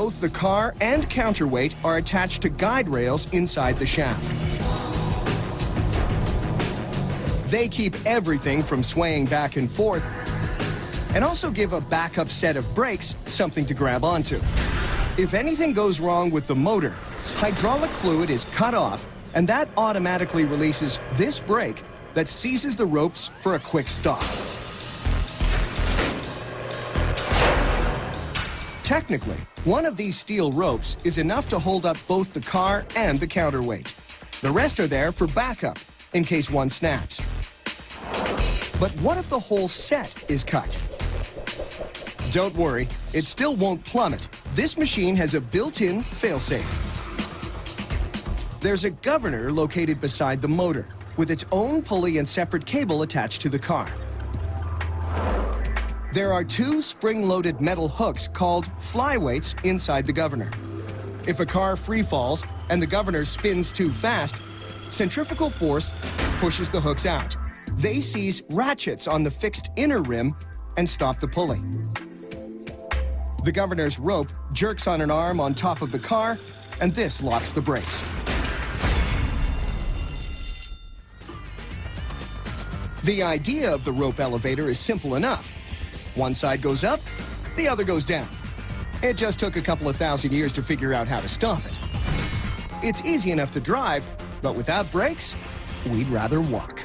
Both the car and counterweight are attached to guide rails inside the shaft. They keep everything from swaying back and forth and also give a backup set of brakes something to grab onto. If anything goes wrong with the motor, hydraulic fluid is cut off, and that automatically releases this brake that seizes the ropes for a quick stop. Technically, one of these steel ropes is enough to hold up both the car and the counterweight. The rest are there for backup, in case one snaps. But what if the whole set is cut? Don't worry, it still won't plummet. This machine has a built-in failsafe. There's a governor located beside the motor, with its own pulley and separate cable attached to the car. There are two spring-loaded metal hooks called flyweights inside the governor. If a car free falls and the governor spins too fast, centrifugal force pushes the hooks out. They seize ratchets on the fixed inner rim and stop the pulley. The governor's rope jerks on an arm on top of the car, and this locks the brakes. The idea of the rope elevator is simple enough. One side goes up, the other goes down. It just took a couple of thousand years to figure out how to stop it. It's easy enough to drive, but without brakes, we'd rather walk.